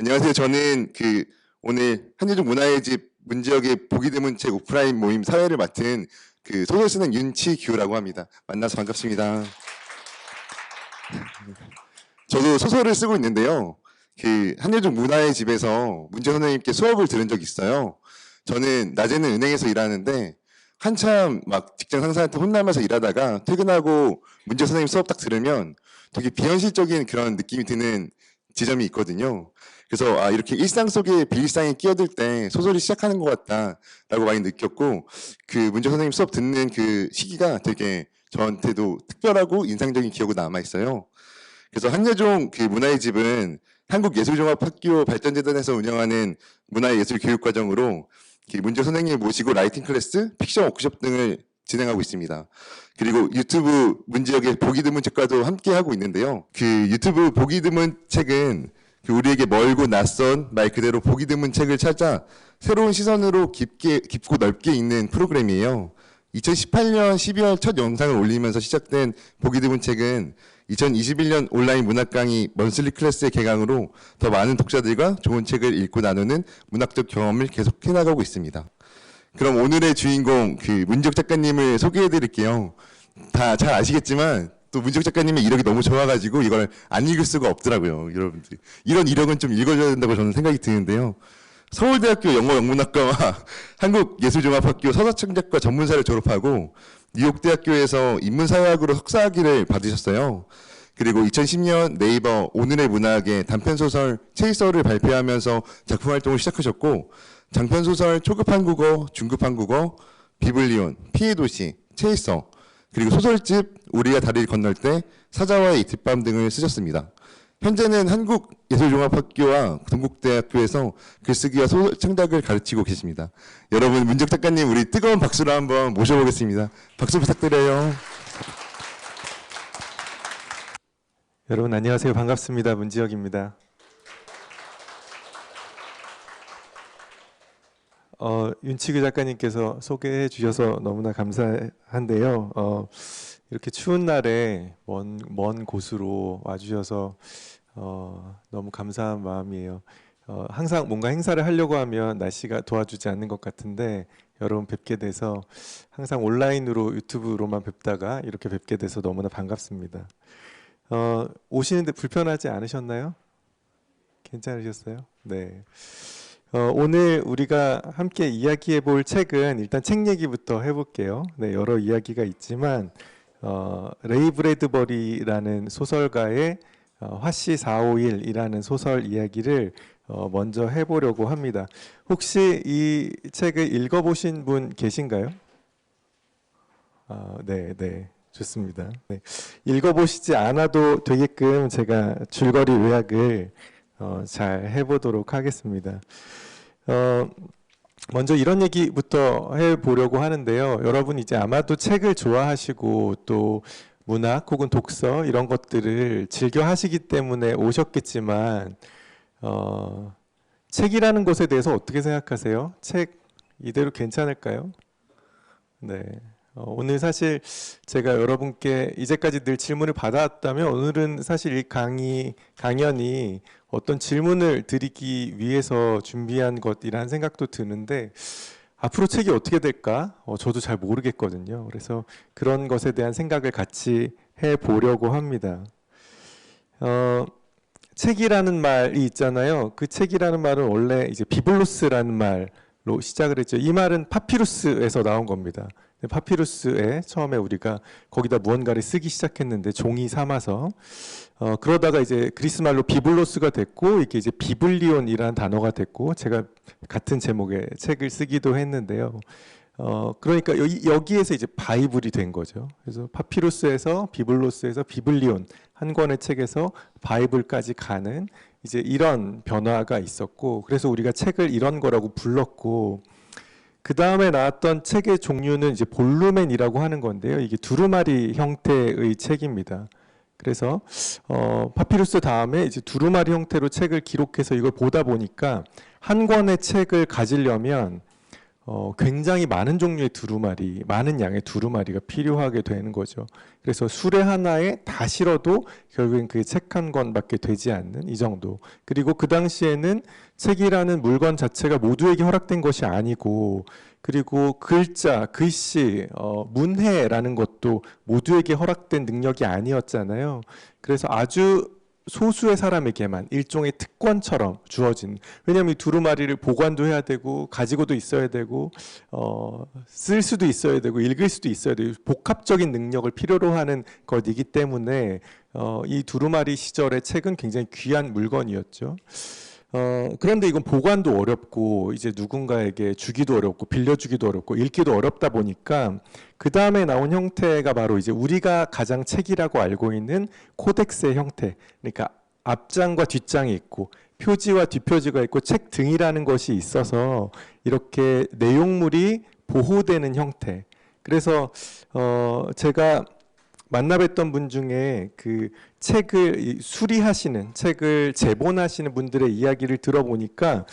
안녕하세요. 저는 오늘 한예종 문화의 집 문지역의 보기 드문 책 오프라인 모임 사회를 맡은 소설 쓰는 윤치규라고 합니다. 만나서 반갑습니다. 저도 소설을 쓰고 있는데요. 한예종 문화의 집에서 문재 선생님께 수업을 들은 적이 있어요. 저는 낮에는 은행에서 일하는데 한참 막 직장 상사한테 혼나면서 일하다가 퇴근하고 문재 선생님 수업 딱 들으면 되게 비현실적인 그런 느낌이 드는 지점이 있거든요. 그래서 이렇게 일상 속에 비일상에 끼어들 때 소설이 시작하는 것 같다라고 많이 느꼈고 문재 선생님 수업 듣는 그 시기가 되게 저한테도 특별하고 인상적인 기억으로 남아 있어요. 그래서 한예종 문화의 집은 한국예술종합학교 발전재단에서 운영하는 문화예술 교육과정으로 문재 선생님 모시고 라이팅 클래스, 픽션 워크숍 등을 진행하고 있습니다. 그리고 유튜브 문지역의 보기 드문 책과도 함께 하고 있는데요. 유튜브 보기 드문 책은 우리에게 멀고 낯선 말 그대로 보기 드문 책을 찾아 새로운 시선으로 깊고 넓게 읽는 프로그램이에요. 2018년 12월 첫 영상을 올리면서 시작된 보기 드문 책은 2021년 온라인 문학 강의 먼슬리 클래스의 개강으로 더 많은 독자들과 좋은 책을 읽고 나누는 문학적 경험을 계속 해나가고 있습니다. 그럼 오늘의 주인공 문지역 작가님을 소개해 드릴게요. 다 잘 아시겠지만 또 문지역 작가님의 이력이 너무 좋아가지고 이걸 안 읽을 수가 없더라고요. 여러분들이 이런 이력은 좀 읽어줘야 된다고 저는 생각이 드는데요. 서울대학교 영어영문학과와 한국예술종합학교 서사창작과 전문사를 졸업하고 뉴욕대학교에서 인문사회학으로 석사학위를 받으셨어요. 그리고 2010년 네이버 오늘의 문학의 단편소설 체이서를 발표하면서 작품 활동을 시작하셨고 장편소설 초급 한국어, 중급 한국어, 비블리온, 피해 도시, 체이서, 그리고 소설집 우리가 다리를 건널 때, 사자와의 이틀밤 등을 쓰셨습니다. 현재는 한국예술종합학교와 동국대학교에서 글쓰기와 소설 창작을 가르치고 계십니다. 여러분, 문지역 작가님 우리 뜨거운 박수로 한번 모셔보겠습니다. 박수 부탁드려요. 여러분 안녕하세요. 반갑습니다. 문지역입니다. 윤치규 작가님께서 소개해 주셔서 너무나 감사한데요. 이렇게 추운 날에 먼 곳으로 와주셔서 너무 감사한 마음이에요. 항상 뭔가 행사를 하려고 하면 날씨가 도와주지 않는 것 같은데 여러분 뵙게 돼서 항상 온라인으로 유튜브로만 뵙다가 이렇게 뵙게 돼서 너무나 반갑습니다. 오시는데 불편하지 않으셨나요? 괜찮으셨어요? 네. 오늘 우리가 함께 이야기해 볼 책은 일단 책 얘기부터 해볼게요. 네, 여러 이야기가 있지만 레이 브래드버리라는 소설가의 화씨 451이라는 소설 이야기를 먼저 해보려고 합니다. 혹시 이 책을 읽어보신 분 계신가요? 네. 좋습니다. 네. 읽어보시지 않아도 되게끔 제가 줄거리 요약을 잘 해보도록 하겠습니다. 먼저 이런 얘기부터 해보려고 하는데요. 여러분 이제 아마도 책을 좋아하시고 또 문학 혹은 독서 이런 것들을 즐겨 하시기 때문에 오셨겠지만 책이라는 것에 대해서 어떻게 생각하세요? 책 이대로 괜찮을까요? 네. 오늘 사실 제가 여러분께 이제까지 늘 질문을 받아왔다면 오늘은 사실 이 강연이 어떤 질문을 드리기 위해서 준비한 것이라는 생각도 드는데 앞으로 책이 어떻게 될까? 저도 잘 모르겠거든요. 그래서 그런 것에 대한 생각을 같이 해보려고 합니다. 책이라는 말이 있잖아요. 그 책이라는 말은 원래 이제 비블로스라는 말로 시작을 했죠. 이 말은 파피루스에서 나온 겁니다. 파피루스에 처음에 우리가 거기다 무언가를 쓰기 시작했는데 종이 삼아서 그러다가 이제 그리스 말로 비블로스가 됐고 이게 이제 비블리온이라는 단어가 됐고 제가 같은 제목의 책을 쓰기도 했는데요. 그러니까 여기에서 이제 바이블이 된 거죠. 그래서 파피루스에서 비블로스에서 비블리온 한 권의 책에서 바이블까지 가는 이제 이런 변화가 있었고 그래서 우리가 책을 이런 거라고 불렀고 그 다음에 나왔던 책의 종류는 이제 볼루멘이라고 하는 건데요. 이게 두루마리 형태의 책입니다. 그래서 파피루스 다음에 이제 두루마리 형태로 책을 기록해서 이걸 보다 보니까 한 권의 책을 가지려면 굉장히 많은 종류의 두루마리, 많은 양의 두루마리가 필요하게 되는 거죠. 그래서 수레 하나에 다 실어도 결국엔 그 책 한 권밖에 되지 않는 이 정도. 그리고 그 당시에는 책이라는 물건 자체가 모두에게 허락된 것이 아니고, 그리고 글자, 글씨, 문해라는 것도 모두에게 허락된 능력이 아니었잖아요. 그래서 아주 소수의 사람에게만 일종의 특권처럼 주어진, 왜냐하면 이 두루마리를 보관도 해야 되고 가지고도 있어야 되고 쓸 수도 있어야 되고 읽을 수도 있어야 되고 복합적인 능력을 필요로 하는 것이기 때문에 이 두루마리 시절의 책은 굉장히 귀한 물건이었죠. 그런데 이건 보관도 어렵고 이제 누군가에게 주기도 어렵고 빌려주기도 어렵고 읽기도 어렵다 보니까 그 다음에 나온 형태가 바로 이제 우리가 가장 책이라고 알고 있는 코덱스의 형태. 그러니까 앞장과 뒷장이 있고 표지와 뒷표지가 있고 책 등이라는 것이 있어서 이렇게 내용물이 보호되는 형태. 그래서 제가 만나뵀던 분 중에 그 책을 수리하시는, 책을 재본하시는 분들의 이야기를 들어보니까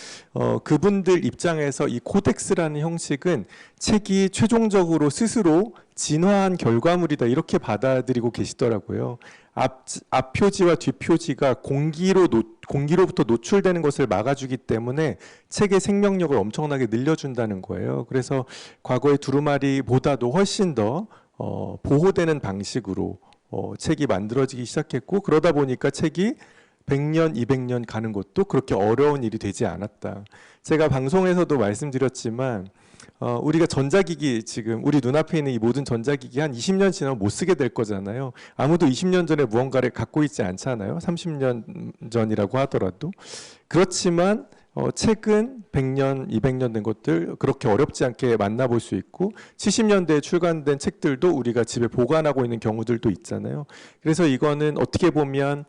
그분들 입장에서 이 코덱스라는 형식은 책이 최종적으로 스스로 진화한 결과물이다 이렇게 받아들이고 계시더라고요. 앞 표지와 뒷 표지가 공기로부터 노출되는 것을 막아주기 때문에 책의 생명력을 엄청나게 늘려준다는 거예요. 그래서 과거의 두루마리보다도 훨씬 더 보호되는 방식으로 책이 만들어지기 시작했고, 그러다 보니까 책이 100년, 200년 가는 것도 그렇게 어려운 일이 되지 않았다. 제가 방송에서도 말씀드렸지만 우리가 전자기기, 지금 우리 눈앞에 있는 이 모든 전자기기 한 20년 지나면 못 쓰게 될 거잖아요. 아무도 20년 전에 무언가를 갖고 있지 않잖아요. 30년 전이라고 하더라도. 그렇지만 책은 100년, 200년 된 것들 그렇게 어렵지 않게 만나볼 수 있고 70년대에 출간된 책들도 우리가 집에 보관하고 있는 경우들도 있잖아요. 그래서 이거는 어떻게 보면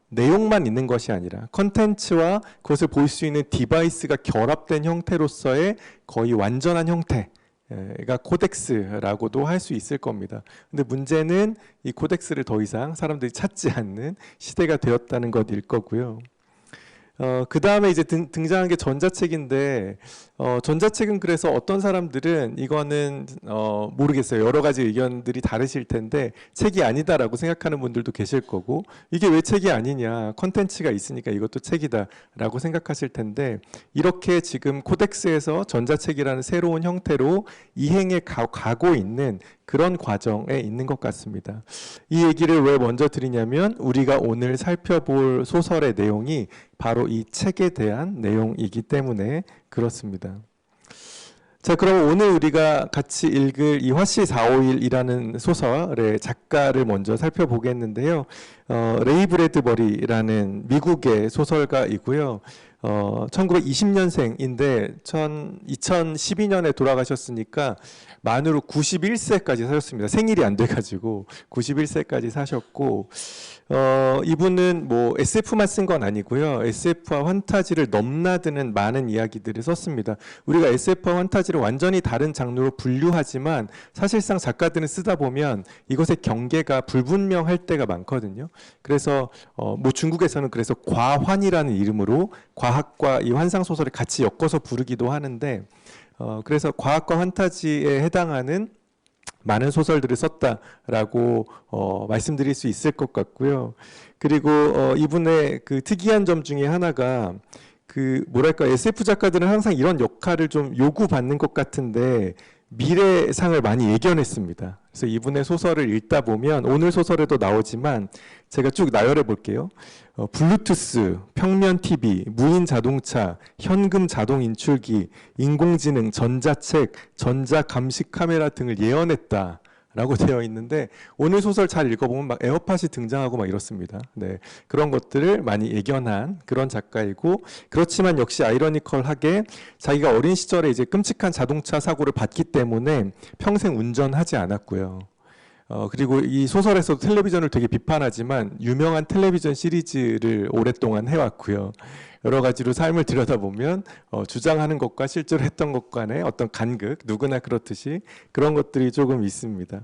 내용만 있는 것이 아니라 컨텐츠와 그것을 볼 수 있는 디바이스가 결합된 형태로서의 거의 완전한 형태가 코덱스라고도 할 수 있을 겁니다. 근데 문제는 이 코덱스를 더 이상 사람들이 찾지 않는 시대가 되었다는 것일 거고요. 그 다음에 이제 등장한 게 전자책인데, 전자책은 그래서 어떤 사람들은 이거는 모르겠어요. 여러 가지 의견들이 다르실 텐데 책이 아니다라고 생각하는 분들도 계실 거고, 이게 왜 책이 아니냐, 컨텐츠가 있으니까 이것도 책이다라고 생각하실 텐데, 이렇게 지금 코덱스에서 전자책이라는 새로운 형태로 이행해 가고 있는 그런 과정에 있는 것 같습니다. 이 얘기를 왜 먼저 드리냐면 우리가 오늘 살펴볼 소설의 내용이 바로 이 책에 대한 내용이기 때문에 그렇습니다. 자, 그럼 오늘 우리가 같이 읽을 이 화씨 451이라는 소설의 작가를 먼저 살펴보겠는데요. 레이 브래드버리라는 미국의 소설가이고요. 1920년생인데 2012년에 돌아가셨으니까 만으로 91세까지 사셨습니다. 생일이 안 돼가지고 91세까지 사셨고, 이분은 뭐 SF만 쓴 건 아니고요. SF와 환타지를 넘나드는 많은 이야기들을 썼습니다. 우리가 SF와 환타지를 완전히 다른 장르로 분류하지만 사실상 작가들은 쓰다 보면 이것의 경계가 불분명할 때가 많거든요. 그래서 뭐 중국에서는 그래서 과환이라는 이름으로 과학과 이 환상 소설을 같이 엮어서 부르기도 하는데, 그래서 과학과 환타지에 해당하는 많은 소설들을 썼다라고 말씀드릴 수 있을 것 같고요. 그리고 이분의 그 특이한 점 중에 하나가 그 뭐랄까, SF 작가들은 항상 이런 역할을 좀 요구받는 것 같은데 미래상을 많이 예견했습니다. 그래서 이분의 소설을 읽다 보면 오늘 소설에도 나오지만 제가 쭉 나열해 볼게요. 블루투스, 평면 TV, 무인 자동차, 현금 자동 인출기, 인공지능, 전자책, 전자 감식 카메라 등을 예언했다 라고 되어 있는데, 오늘 소설 잘 읽어보면 막 에어팟이 등장하고 막 이렇습니다. 네, 그런 것들을 많이 예견한 그런 작가이고, 그렇지만 역시 아이러니컬하게 자기가 어린 시절에 이제 끔찍한 자동차 사고를 봤기 때문에 평생 운전하지 않았고요. 그리고 이 소설에서도 텔레비전을 되게 비판하지만 유명한 텔레비전 시리즈를 오랫동안 해왔고요. 여러 가지로 삶을 들여다보면 주장하는 것과 실제로 했던 것 간의 어떤 간극, 누구나 그렇듯이 그런 것들이 조금 있습니다.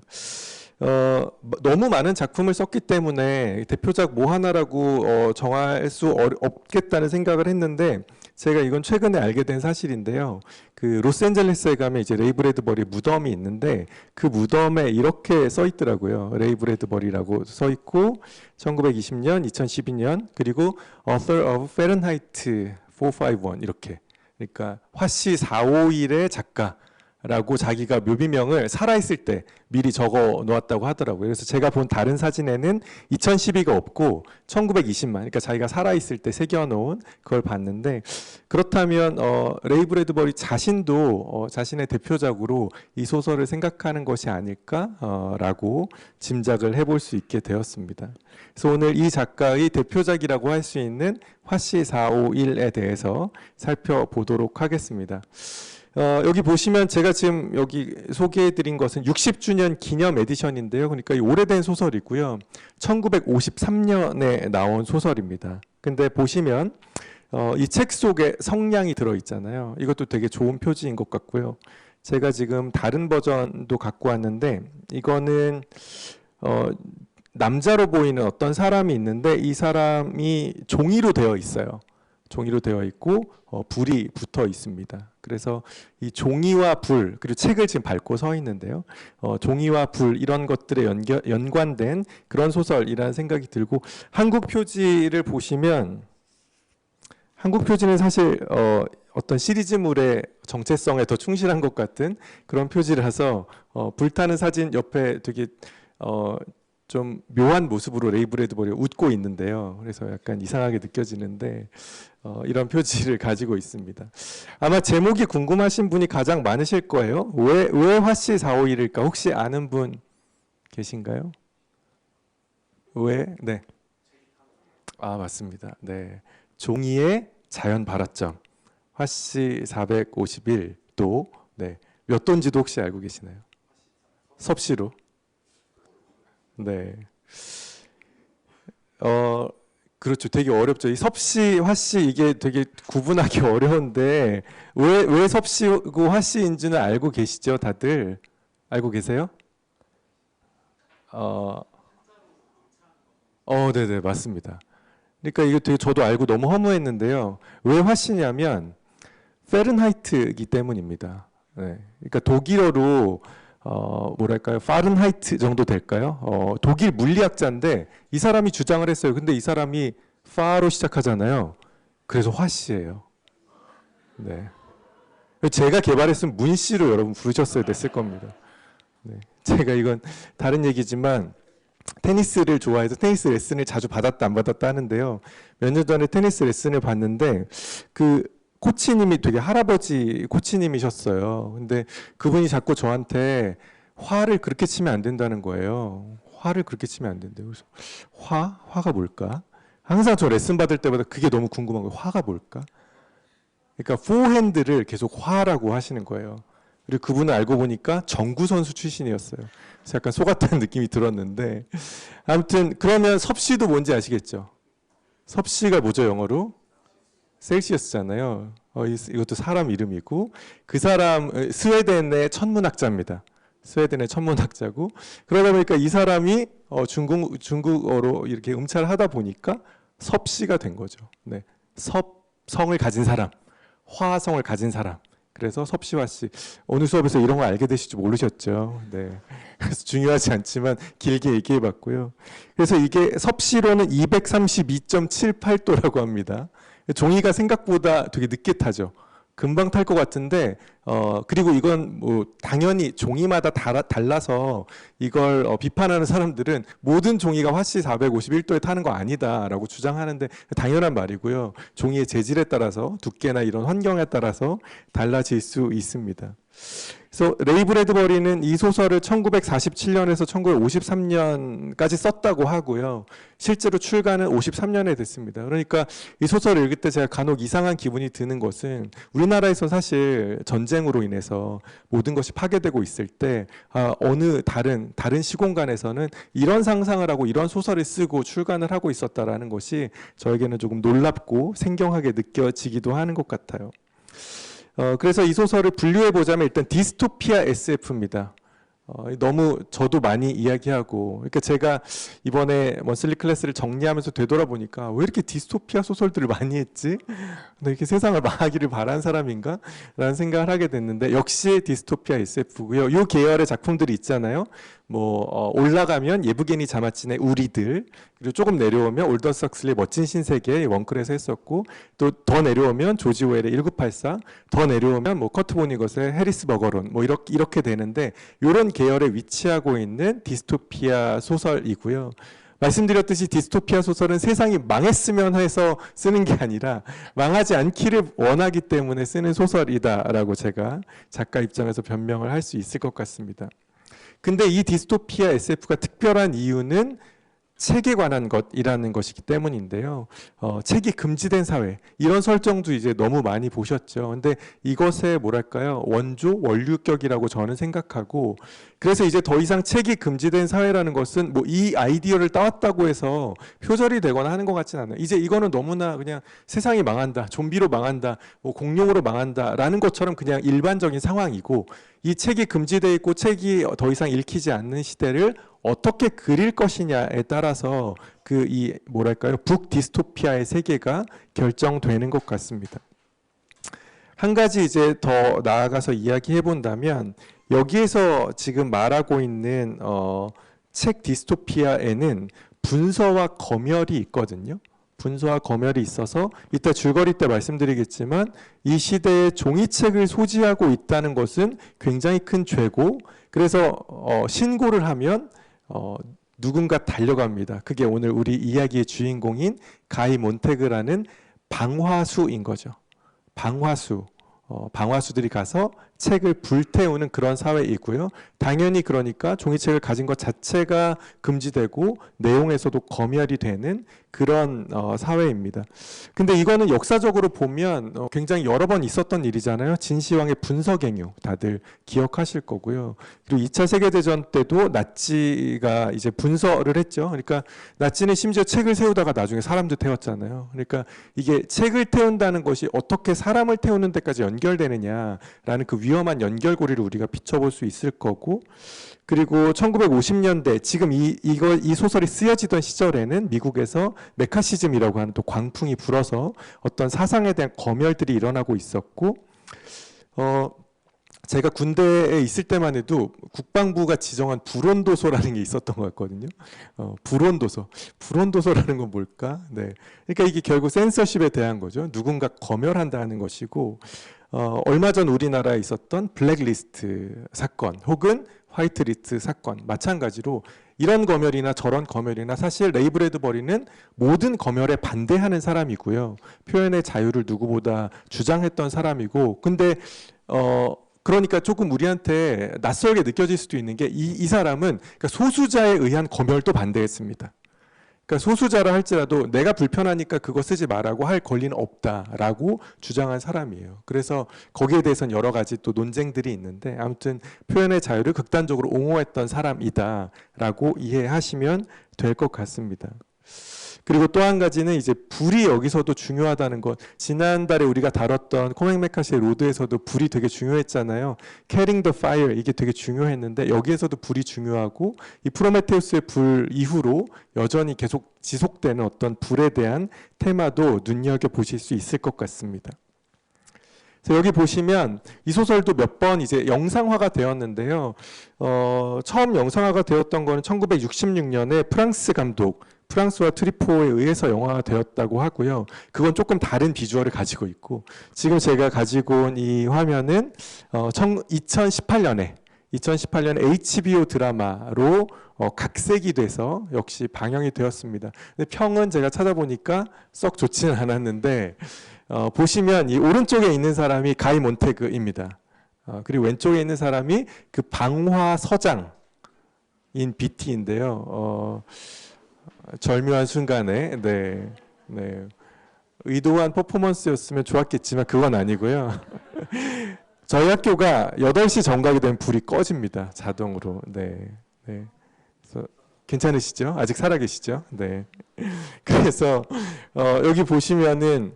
너무 많은 작품을 썼기 때문에 대표작 뭐 하나라고 정할 수 없겠다는 생각을 했는데, 제가 이건 최근에 알게 된 사실인데요. 그 로스앤젤레스에 가면 이제 레이 브래드버리 무덤이 있는데 그 무덤에 이렇게 써 있더라고요. 레이 브래드버리라고 써 있고 1920년, 2012년 그리고 Author of Fahrenheit 451 이렇게. 그러니까 화씨 451의 작가라고 자기가 묘비명을 살아있을 때 미리 적어 놓았다고 하더라고요. 그래서 제가 본 다른 사진에는 2012가 없고 1920만, 그러니까 자기가 살아있을 때 새겨놓은 그걸 봤는데, 그렇다면 레이 브래드버리 자신도 자신의 대표작으로 이 소설을 생각하는 것이 아닐까라고 짐작을 해볼 수 있게 되었습니다. 그래서 오늘 이 작가의 대표작이라고 할 수 있는 화씨 451에 대해서 살펴보도록 하겠습니다. 여기 보시면 제가 지금 여기 소개해드린 것은 60주년 기념 에디션인데요. 그러니까 이 오래된 소설이고요. 1953년에 나온 소설입니다. 근데 보시면 이 책 속에 성냥이 들어있잖아요. 이것도 되게 좋은 표지인 것 같고요. 제가 지금 다른 버전도 갖고 왔는데 이거는 남자로 보이는 어떤 사람이 있는데 이 사람이 종이로 되어 있어요. 종이로 되어 있고 불이 붙어 있습니다. 그래서 이 종이와 불, 그리고 책을 지금 밟고 서 있는데요. 종이와 불 이런 것들에 연관된 그런 소설이라는 생각이 들고, 한국 표지를 보시면 한국 표지는 사실 어떤 시리즈물의 정체성에 더 충실한 것 같은 그런 표지라서 불타는 사진 옆에 되게 좀 묘한 모습으로 레이 브래드버리가 웃고 있는데요. 그래서 약간 이상하게 느껴지는데 이런 표지를 가지고 있습니다. 아마 제목이 궁금하신 분이 가장 많으실 거예요. 왜 화씨 451일까? 혹시 아는 분 계신가요? 왜? 네. 아, 맞습니다. 네. 종이의 자연 발화점. 화씨 451도 네. 몇 도인지도 혹시 알고 계시나요? 섭씨로. 네. 그렇죠. 되게 어렵죠. 이 섭씨, 화씨 이게 되게 구분하기 어려운데 왜 섭씨고 화씨인지는 알고 계시죠? 다들 알고 계세요? 네네, 맞습니다. 그러니까 이거 되게 저도 알고 너무 허무했는데요. 왜 화씨냐면 페른하이트이기 때문입니다. 네. 그러니까 독일어로 뭐랄까요? 파른하이트 정도 될까요? 독일 물리학자인데 이 사람이 주장을 했어요. 근데 이 사람이 파로 시작하잖아요. 그래서 화씨예요. 네. 제가 개발했으면 문씨로 여러분 부르셨어야 됐을 겁니다. 네. 제가 이건 다른 얘기지만 테니스를 좋아해서 테니스 레슨을 자주 받았다 안 받았다 하는데요. 몇 년 전에 테니스 레슨을 받는데 그 코치님이 되게 할아버지 코치님이셨어요. 근데 그분이 자꾸 저한테 화를 그렇게 치면 안 된다는 거예요. 화를 그렇게 치면 안 된대요. 그래서 화가 뭘까? 항상 저 레슨 받을 때마다 그게 너무 궁금한 거예요. 화가 뭘까? 그러니까 포핸드를 계속 화라고 하시는 거예요. 그리고 그분은 알고 보니까 정구 선수 출신이었어요. 그래서 약간 속았다는 느낌이 들었는데, 아무튼 그러면 섭씨도 뭔지 아시겠죠? 섭씨가 뭐죠, 영어로? 셀시어스잖아요. 이것도 사람 이름이고, 그 사람 스웨덴의 천문학자입니다. 스웨덴의 천문학자고, 그러다 보니까 이 사람이 중국어로 이렇게 음차를 하다 보니까 섭씨가 된 거죠. 네, 섭성을 가진 사람, 화성을 가진 사람. 그래서 섭씨, 화씨. 오늘 수업에서 이런 거 알게 되실 줄 모르셨죠. 네. 그래서 중요하지 않지만 길게 얘기해 봤고요. 그래서 이게 섭씨로는 232.78도라고 합니다. 종이가 생각보다 되게 늦게 타죠. 금방 탈 것 같은데 그리고 이건 뭐 당연히 종이마다 달라서 이걸 비판하는 사람들은 모든 종이가 화씨 451도에 타는 거 아니다라고 주장하는데 당연한 말이고요. 종이의 재질에 따라서 두께나 이런 환경에 따라서 달라질 수 있습니다. 그래서 레이 브래드버리는 이 소설을 1947년에서 1953년까지 썼다고 하고요. 실제로 출간은 53년에 됐습니다. 그러니까 이 소설을 읽을 때 제가 간혹 이상한 기분이 드는 것은 우리나라에서 사실 전쟁으로 인해서 모든 것이 파괴되고 있을 때 어느 다른 시공간에서는 이런 상상을 하고 이런 소설을 쓰고 출간을 하고 있었다라는 것이 저에게는 조금 놀랍고 생경하게 느껴지기도 하는 것 같아요. 그래서 이 소설을 분류해 보자면 일단 디스토피아 SF입니다. 너무 저도 많이 이야기하고, 그러니까 제가 이번에 먼슬리 클래스를 정리하면서 되돌아보니까 왜 이렇게 디스토피아 소설들을 많이 했지? 나 이렇게 세상을 망하기를 바란 사람인가? 라는 생각을 하게 됐는데, 역시 디스토피아 SF고요. 요 계열의 작품들이 있잖아요. 올라가면 예브게니 자마친의 우리들, 그리고 조금 내려오면 올더스 헉슬리의 멋진 신세계 원클에서 했었고, 또 더 내려오면 조지 오웰의 1984, 더 내려오면 커트 보니것의 해리스 버거론, 이렇게 되는데, 요런 계열에 위치하고 있는 디스토피아 소설이고요. 말씀드렸듯이 디스토피아 소설은 세상이 망했으면 해서 쓰는 게 아니라 망하지 않기를 원하기 때문에 쓰는 소설이다라고 제가 작가 입장에서 변명을 할 수 있을 것 같습니다. 근데 이 디스토피아 SF가 특별한 이유는 책에 관한 것이라는 것이기 때문인데요. 책이 금지된 사회, 이런 설정도 이제 너무 많이 보셨죠. 근데 이것의 뭐랄까요, 원조, 원류격이라고 저는 생각하고, 그래서 이제 더 이상 책이 금지된 사회라는 것은 이 아이디어를 따왔다고 해서 표절이 되거나 하는 것 같지는 않아요. 이제 이거는 너무나 그냥 세상이 망한다, 좀비로 망한다, 공룡으로 망한다라는 것처럼 그냥 일반적인 상황이고, 이 책이 금지되어 있고 책이 더 이상 읽히지 않는 시대를 어떻게 그릴 것이냐에 따라서 뭐랄까요, 북디스토피아의 세계가 결정되는 것 같습니다. 한 가지 이제 더 나아가서 이야기해 본다면, 여기에서 지금 말하고 있는 책 디스토피아에는 분서와 검열이 있거든요. 분서와 검열이 있어서 이따 줄거리 때 말씀드리겠지만, 이 시대에 종이책을 소지하고 있다는 것은 굉장히 큰 죄고, 그래서 신고를 하면 누군가 달려갑니다. 그게 오늘 우리 이야기의 주인공인 가이 몬테그라는 방화수인 거죠. 방화수들이 가서 책을 불태우는 그런 사회이고요. 당연히 그러니까 종이책을 가진 것 자체가 금지되고 내용에서도 검열이 되는 그런 사회입니다. 근데 이거는 역사적으로 보면 굉장히 여러 번 있었던 일이잖아요. 진시황의 분서갱유 다들 기억하실 거고요. 그리고 2차 세계대전 때도 나치가 이제 분서를 했죠. 그러니까 나치는 심지어 책을 세우다가 나중에 사람도 태웠잖아요. 그러니까 이게 책을 태운다는 것이 어떻게 사람을 태우는 데까지 연결되느냐라는 그 위험한 연결고리를 우리가 비춰볼 수 있을 거고, 그리고 1950년대 지금 이 소설이 쓰여지던 시절에는 미국에서 메카시즘이라고 하는 또 광풍이 불어서 어떤 사상에 대한 검열들이 일어나고 있었고, 제가 군대에 있을 때만 해도 국방부가 지정한 불온도서라는 게 있었던 것 같거든요. 불온도서라는 건 뭘까? 네. 그러니까 이게 결국 센서십에 대한 거죠. 누군가 검열한다는 것이고, 얼마 전 우리나라에 있었던 블랙리스트 사건 혹은 화이트리스트 사건, 마찬가지로 이런 검열이나 저런 검열이나 사실 레이 브래드버리는 모든 검열에 반대하는 사람이고요. 표현의 자유를 누구보다 주장했던 사람이고, 근데 그러니까 조금 우리한테 낯설게 느껴질 수도 있는 게 이 사람은 그러니까 소수자에 의한 검열도 반대했습니다. 그러니까 소수자라 할지라도 내가 불편하니까 그거 쓰지 말라고 할 권리는 없다라고 주장한 사람이에요. 그래서 거기에 대해서는 여러 가지 또 논쟁들이 있는데, 아무튼 표현의 자유를 극단적으로 옹호했던 사람이다라고 이해하시면 될 것 같습니다. 그리고 또 한 가지는 이제 불이 여기서도 중요하다는 것. 지난달에 우리가 다뤘던 코맥 메카시의 로드에서도 불이 되게 중요했잖아요. Carrying the fire, 이게 되게 중요했는데 여기에서도 불이 중요하고, 이 프로메테우스의 불 이후로 여전히 계속 지속되는 어떤 불에 대한 테마도 눈여겨보실 수 있을 것 같습니다. 여기 보시면 이 소설도 몇 번 이제 영상화가 되었는데요. 처음 영상화가 되었던 거는 1966년에 프랑스 감독 프랑스와 트리포에 의해서 영화가 되었다고 하고요. 그건 조금 다른 비주얼을 가지고 있고, 지금 제가 가지고 온 이 화면은 2018년에 HBO 드라마로 각색이 돼서 역시 방영이 되었습니다. 근데 평은 제가 찾아보니까 썩 좋지는 않았는데, 보시면 이 오른쪽에 있는 사람이 가이 몬테그입니다. 그리고 왼쪽에 있는 사람이 그 방화서장인 BT인데요. 절묘한 순간에 의도한 퍼포먼스였으면 좋았겠지만 그건 아니고요. 저희 학교가 8시 정각이 되면 불이 꺼집니다. 자동으로. 그래서 괜찮으시죠? 아직 살아계시죠? 그래서 여기 보시면은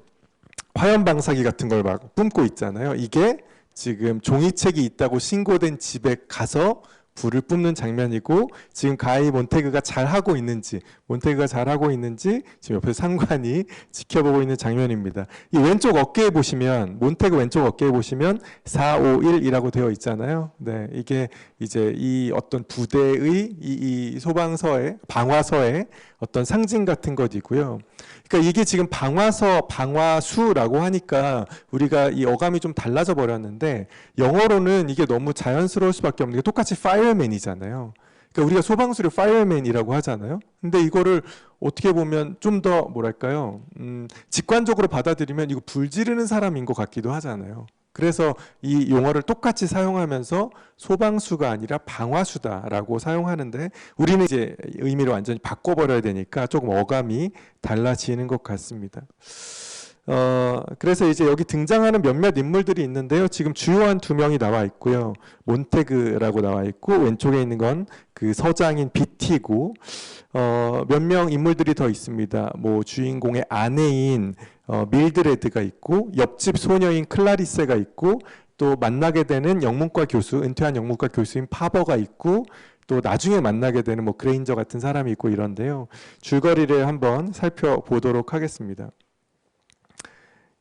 화염 방사기 같은 걸 막 뿜고 있잖아요. 이게 지금 종이책이 있다고 신고된 집에 가서 불을 뿜는 장면이고 지금 가히 몬테그가 잘하고 있는지 지금 옆에 상관이 지켜보고 있는 장면입니다. 이 왼쪽 어깨에 보시면 몬테그 왼쪽 어깨에 보시면 451이라고 되어 있잖아요. 네, 이게 이제 이 어떤 부대의 이 소방서의 방화서의 어떤 상징 같은 것이고요. 그러니까 이게 지금 방화서, 방화수라고 하니까 우리가 이 어감이 좀 달라져 버렸는데 영어로는 이게 너무 자연스러울 수밖에 없는 게 똑같이 fireman이잖아요. 그러니까 우리가 소방수를 fireman이라고 하잖아요. 근데 이거를 어떻게 보면 좀 더 뭐랄까요? 직관적으로 받아들이면 이거 불 지르는 사람인 것 같기도 하잖아요. 그래서 이 용어를 똑같이 사용하면서 소방수가 아니라 방화수다라고 사용하는데 우리는 이제 의미를 완전히 바꿔버려야 되니까 조금 어감이 달라지는 것 같습니다. 그래서 이제 여기 등장하는 몇몇 인물들이 있는데요. 지금 주요한 두 명이 나와 있고요. 몬테그라고 나와 있고 왼쪽에 있는 건 그 서장인 비티고 몇 명 인물들이 더 있습니다. 뭐 주인공의 아내인 밀드레드가 있고 옆집 소녀인 클라리세가 있고 또 만나게 되는 영문과 교수, 은퇴한 영문과 교수인 파버가 있고 또 나중에 만나게 되는 뭐 그레인저 같은 사람이 있고 이런데요. 줄거리를 한번 살펴보도록 하겠습니다.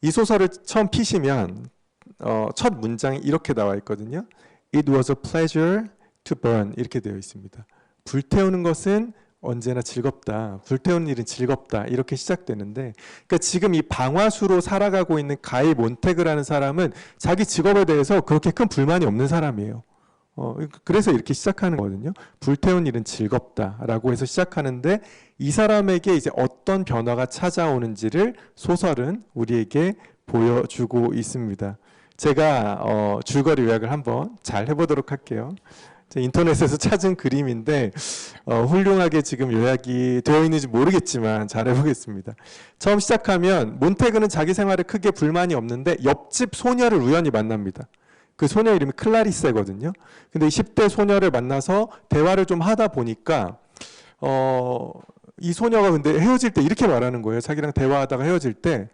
이 소설을 처음 피시면 첫 문장이 이렇게 나와 있거든요. It was a pleasure to burn 이렇게 되어 있습니다. 불태우는 것은 언제나 즐겁다. 불태우는 일은 즐겁다. 이렇게 시작되는데 그러니까 지금 이 방화수로 살아가고 있는 가이 몬테그라는 사람은 자기 직업에 대해서 그렇게 큰 불만이 없는 사람이에요. 그래서 이렇게 시작하는 거거든요. 불태운 일은 즐겁다라고 해서 시작하는데 이 사람에게 이제 어떤 변화가 찾아오는지를 소설은 우리에게 보여주고 있습니다. 제가 줄거리 요약을 한번 잘 해보도록 할게요. 인터넷에서 찾은 그림인데 훌륭하게 지금 요약이 되어 있는지 모르겠지만 잘 해보겠습니다. 처음 시작하면 몬테그는 자기 생활에 크게 불만이 없는데 옆집 소녀를 우연히 만납니다. 그 소녀 이름이 클라리세거든요. 근데 이 10대 소녀를 만나서 대화를 좀 하다 보니까 이 소녀가 근데 헤어질 때 이렇게 말하는 거예요. 자기랑 대화하다가 헤어질 때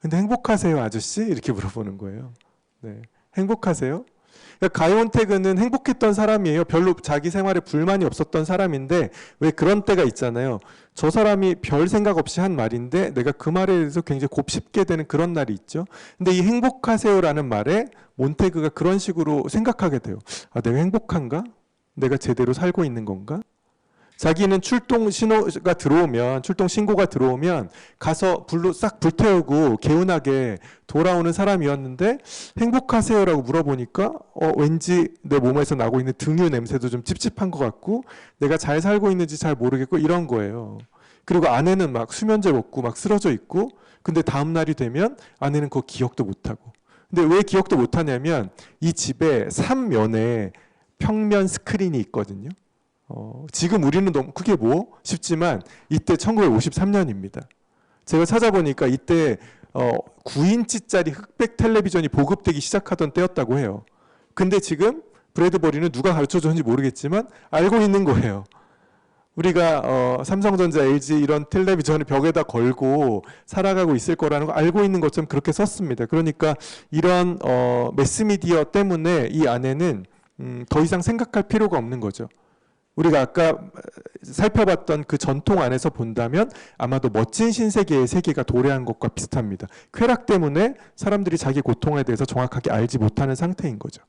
근데 행복하세요 아저씨? 이렇게 물어보는 거예요. 네, 행복하세요? 그러니까 가이 몬테그는 행복했던 사람이에요. 별로 자기 생활에 불만이 없었던 사람인데 왜 그런 때가 있잖아요. 저 사람이 별 생각 없이 한 말인데 내가 그 말에 대해서 굉장히 곱씹게 되는 그런 날이 있죠. 근데 이 행복하세요라는 말에 몬테그가 그런 식으로 생각하게 돼요. 아, 내가 행복한가? 내가 제대로 살고 있는 건가? 자기는 출동 신고가 들어오면 가서 불로 싹 불태우고 개운하게 돌아오는 사람이었는데 행복하세요라고 물어보니까 왠지 내 몸에서 나고 있는 등유 냄새도 좀 찝찝한 것 같고 내가 잘 살고 있는지 잘 모르겠고 이런 거예요. 그리고 아내는 막 수면제 먹고 막 쓰러져 있고 근데 다음 날이 되면 아내는 그거 기억도 못하고 근데 왜 기억도 못하냐면 이 집에 3면에 평면 스크린이 있거든요. 지금 우리는 너무 그게 뭐 싶지만 이때 1953년입니다. 제가 찾아보니까 이때 9인치짜리 흑백 텔레비전이 보급되기 시작하던 때였다고 해요. 근데 지금 브래드버리는 누가 가르쳐줬는지 모르겠지만 알고 있는 거예요. 우리가 삼성전자, LG 이런 텔레비전을 벽에다 걸고 살아가고 있을 거라는 거 알고 있는 것처럼 그렇게 썼습니다. 그러니까 이런 매스미디어 때문에 이 아내는 더 이상 생각할 필요가 없는 거죠. 우리가 아까 살펴봤던 그 전통 안에서 본다면 아마도 멋진 신세계의 세계가 도래한 것과 비슷합니다. 쾌락 때문에 사람들이 자기 고통에 대해서 정확하게 알지 못하는 상태인 거죠.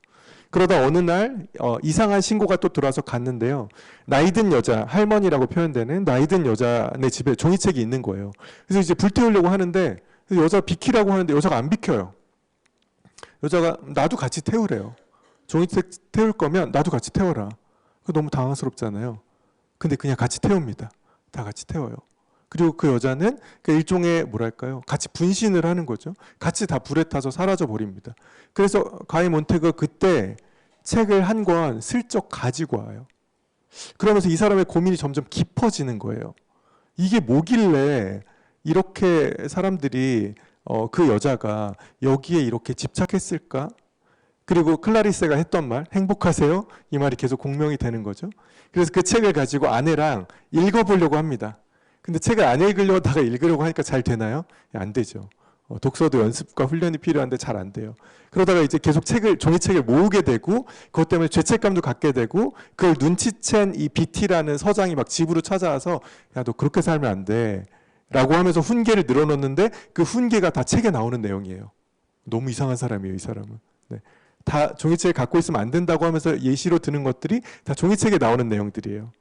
그러다 어느 날 이상한 신고가 또 들어와서 갔는데요. 나이든 여자, 할머니라고 표현되는 나이든 여자네 집에 종이책이 있는 거예요. 그래서 이제 불태우려고 하는데 여자가 비키라고 하는데 여자가 안 비켜요. 여자가 나도 같이 태우래요. 종이책 태울 거면 나도 같이 태워라. 너무 당황스럽잖아요. 근데 그냥 같이 태웁니다. 다 같이 태워요. 그리고 그 여자는 그 일종의 뭐랄까요? 같이 분신을 하는 거죠. 같이 다 불에 타서 사라져 버립니다. 그래서 가이 몬테그가 그때 책을 한 권 슬쩍 가지고 와요. 그러면서 이 사람의 고민이 점점 깊어지는 거예요. 이게 뭐길래 이렇게 사람들이 그 여자가 여기에 이렇게 집착했을까? 그리고 클라리세가 했던 말, 행복하세요? 이 말이 계속 공명이 되는 거죠. 그래서 그 책을 가지고 아내랑 읽어보려고 합니다. 근데 책을 안 읽으려다가 읽으려고 하니까 잘 되나요? 안 되죠. 독서도 연습과 훈련이 필요한데 잘 안 돼요. 그러다가 이제 계속 종이책을 모으게 되고 그것 때문에 죄책감도 갖게 되고 그걸 눈치챈 이 BT라는 서장이 막 집으로 찾아와서 야, 너 그렇게 살면 안 돼. 라고 하면서 훈계를 늘어놓는데 그 훈계가 다 책에 나오는 내용이에요. 너무 이상한 사람이에요, 이 사람은. 네. 다 종이책을 갖고 있으면 안 된다고 하면서 예시로 드는 것들이 다 종이책에 나오는 내용들이에요.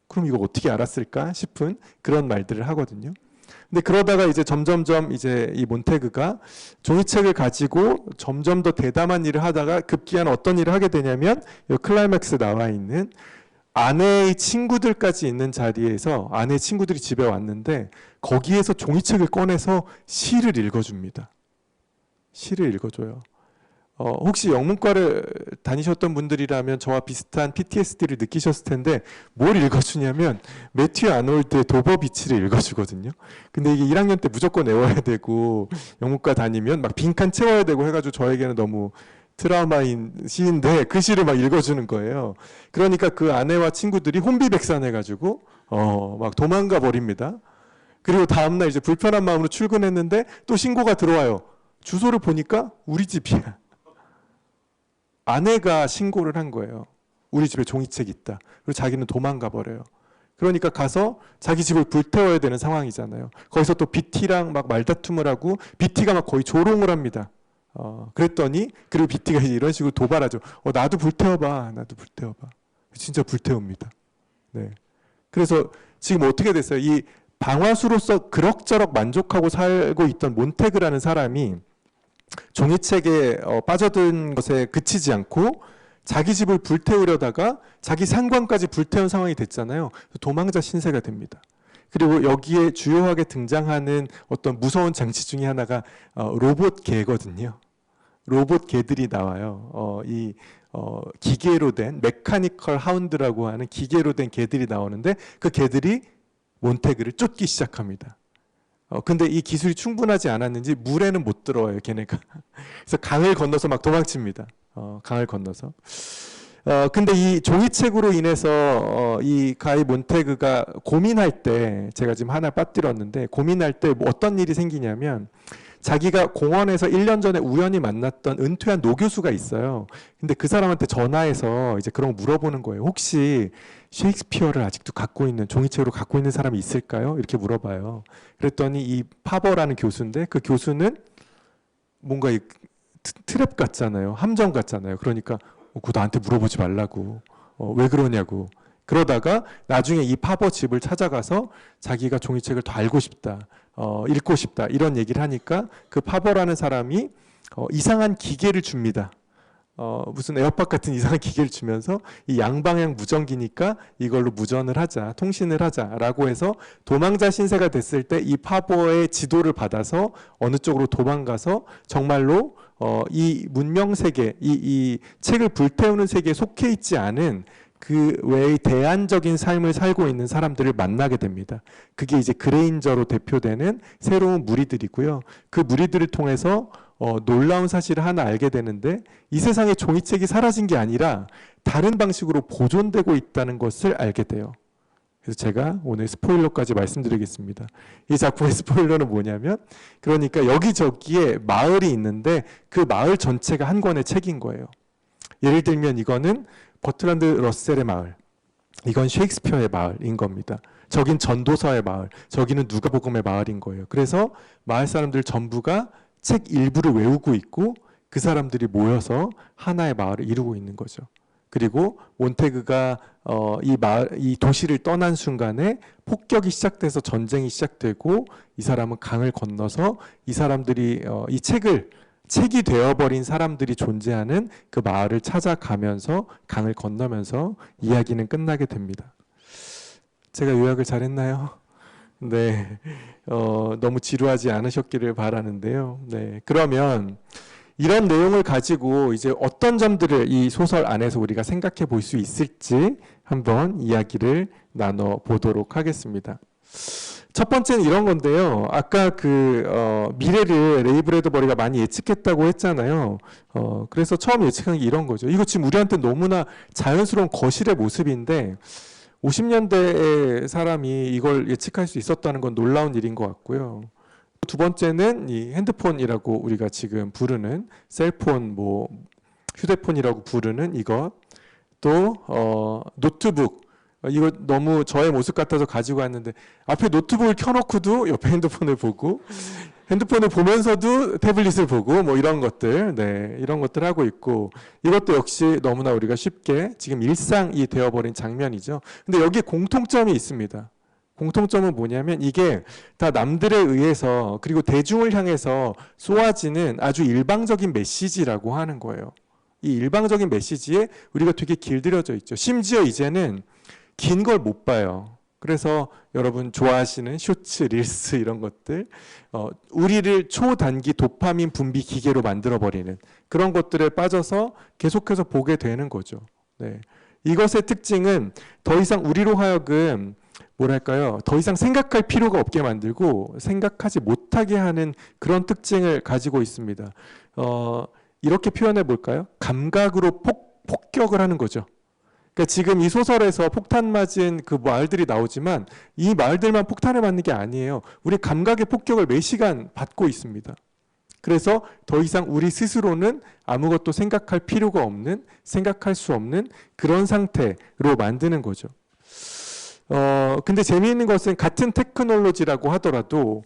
그럼 이거 어떻게 알았을까 싶은 그런 말들을 하거든요. 근데 그러다가 이제 점점점 이제 이 몬테그가 종이책을 가지고 점점 더 대담한 일을 하다가 급기야는 어떤 일을 하게 되냐면 이 클라이맥스 나와 있는 아내의 친구들까지 있는 자리에서 아내의 친구들이 집에 왔는데 거기에서 종이책을 꺼내서 시를 읽어줍니다. 시를 읽어줘요. 혹시 영문과를 다니셨던 분들이라면 저와 비슷한 PTSD를 느끼셨을 텐데 뭘 읽어주냐면 매튜 아놀드의 도버 비치를 읽어주거든요. 근데 이게 1학년 때 무조건 외워야 되고 영문과 다니면 막 빈칸 채워야 되고 해가지고 저에게는 너무 트라우마인 시인데 그 시를 막 읽어주는 거예요. 그러니까 그 아내와 친구들이 혼비백산해가지고 막 도망가 버립니다. 그리고 다음날 이제 불편한 마음으로 출근했는데 또 신고가 들어와요. 주소를 보니까 우리 집이야. 아내가 신고를 한 거예요. 우리 집에 종이책 있다. 그리고 자기는 도망가 버려요. 그러니까 가서 자기 집을 불태워야 되는 상황이잖아요. 거기서 또 BT랑 막 말다툼을 하고 BT가 막 거의 조롱을 합니다. 그랬더니 그리고 BT가 이런 식으로 도발하죠. 나도 불태워봐. 나도 불태워봐. 진짜 불태웁니다. 네. 그래서 지금 어떻게 됐어요? 이 방화수로서 그럭저럭 만족하고 살고 있던 몬테그라는 사람이 종이책에 빠져든 것에 그치지 않고 자기 집을 불태우려다가 자기 상관까지 불태운 상황이 됐잖아요. 도망자 신세가 됩니다. 그리고 여기에 주요하게 등장하는 어떤 무서운 장치 중에 하나가 로봇 개거든요. 로봇 개들이 나와요. 기계로 된 메카니컬 하운드라고 하는 기계로 된 개들이 나오는데 그 개들이 몬테그를 쫓기 시작합니다. 근데 이 기술이 충분하지 않았는지 물에는 못 들어와요, 걔네가. 그래서 강을 건너서 막 도망칩니다. 강을 건너서. 근데 이 종이책으로 인해서 이 가이 몬테그가 고민할 때, 제가 지금 하나 빠뜨렸는데, 고민할 때 뭐 어떤 일이 생기냐면, 자기가 공원에서 1년 전에 우연히 만났던 은퇴한 노교수가 있어요. 근데 그 사람한테 전화해서 이제 그런 거 물어보는 거예요. 혹시 셰익스피어를 아직도 갖고 있는, 종이책으로 갖고 있는 사람이 있을까요? 이렇게 물어봐요. 그랬더니 이 파버라는 교수인데 그 교수는 뭔가 이 트랩 같잖아요. 함정 같잖아요. 그러니까 그거 나한테 물어보지 말라고. 왜 그러냐고. 그러다가 나중에 이 파버 집을 찾아가서 자기가 종이책을 더 알고 싶다. 읽고 싶다. 이런 얘기를 하니까 그 파버라는 사람이 이상한 기계를 줍니다. 무슨 에어팟 같은 이상한 기계를 주면서 이 양방향 무전기니까 이걸로 무전을 하자, 통신을 하자라고 해서 도망자 신세가 됐을 때 이 파버의 지도를 받아서 어느 쪽으로 도망가서 정말로 이 문명 세계, 이 책을 불태우는 세계에 속해 있지 않은 그 외의 대안적인 삶을 살고 있는 사람들을 만나게 됩니다. 그게 이제 그레인저로 대표되는 새로운 무리들이고요. 그 무리들을 통해서 놀라운 사실을 하나 알게 되는데 이 세상에 종이책이 사라진 게 아니라 다른 방식으로 보존되고 있다는 것을 알게 돼요. 그래서 제가 오늘 스포일러까지 말씀드리겠습니다. 이 작품의 스포일러는 뭐냐면 그러니까 여기저기에 마을이 있는데 그 마을 전체가 한 권의 책인 거예요. 예를 들면 이거는 버트란드 러셀의 마을, 이건 셰익스피어의 마을인 겁니다. 저긴 전도서의 마을, 저기는 누가복음의 마을인 거예요. 그래서 마을 사람들 전부가 책 일부를 외우고 있고 그 사람들이 모여서 하나의 마을을 이루고 있는 거죠. 그리고 몬테그가 이 도시를 떠난 순간에 폭격이 시작돼서 전쟁이 시작되고 이 사람은 강을 건너서 이 사람들이 책이 되어버린 사람들이 존재하는 그 마을을 찾아가면서 강을 건너면서 이야기는 끝나게 됩니다. 제가 요약을 잘했나요? 네, 너무 지루하지 않으셨기를 바라는데요. 네, 그러면 이런 내용을 가지고 이제 어떤 점들을 이 소설 안에서 우리가 생각해 볼 수 있을지 한번 이야기를 나눠 보도록 하겠습니다. 첫 번째는 이런 건데요. 아까 미래를 레이 브래드버리가 많이 예측했다고 했잖아요. 그래서 처음 예측한 게 이런 거죠. 이거 지금 우리한테 너무나 자연스러운 거실의 모습인데 50년대의 사람이 이걸 예측할 수 있었다는 건 놀라운 일인 것 같고요. 두 번째는 이 핸드폰이라고 우리가 지금 부르는 셀폰, 뭐 휴대폰이라고 부르는 이것, 또 노트북. 이거 너무 저의 모습 같아서 가지고 왔는데 앞에 노트북을 켜놓고도 옆에 핸드폰을 보고 핸드폰을 보면서도 태블릿을 보고 뭐 이런 것들, 네, 이런 것들 하고 있고 이것도 역시 너무나 우리가 쉽게 지금 일상이 되어버린 장면이죠. 근데 여기에 공통점이 있습니다. 공통점은 뭐냐면 이게 다 남들에 의해서 그리고 대중을 향해서 쏘아지는 아주 일방적인 메시지라고 하는 거예요. 이 일방적인 메시지에 우리가 되게 길들여져 있죠. 심지어 이제는 긴 걸 못 봐요. 그래서 여러분 좋아하시는 쇼츠, 릴스 이런 것들, 우리를 초단기 도파민 분비 기계로 만들어버리는 그런 것들에 빠져서 계속해서 보게 되는 거죠. 네. 이것의 특징은 더 이상 우리로 하여금 뭐랄까요? 더 이상 생각할 필요가 없게 만들고 생각하지 못하게 하는 그런 특징을 가지고 있습니다. 이렇게 표현해 볼까요? 감각으로 폭격을 하는 거죠. 그러니까 지금 이 소설에서 폭탄 맞은 그 마을들이 나오지만 이 마을들만 폭탄을 맞는 게 아니에요. 우리 감각의 폭격을 매시간 받고 있습니다. 그래서 더 이상 우리 스스로는 아무것도 생각할 필요가 없는, 생각할 수 없는 그런 상태로 만드는 거죠. 근데 재미있는 것은 같은 테크놀로지라고 하더라도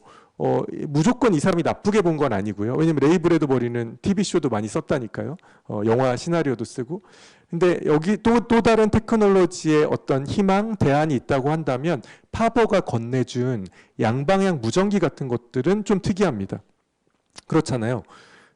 무조건 이 사람이 나쁘게 본 건 아니고요. 왜냐면 레이 브래드버리는 TV쇼도 많이 썼다니까요. 영화 시나리오도 쓰고. 근데 여기 또 다른 테크놀로지의 어떤 희망, 대안이 있다고 한다면 파버가 건네준 양방향 무전기 같은 것들은 좀 특이합니다. 그렇잖아요.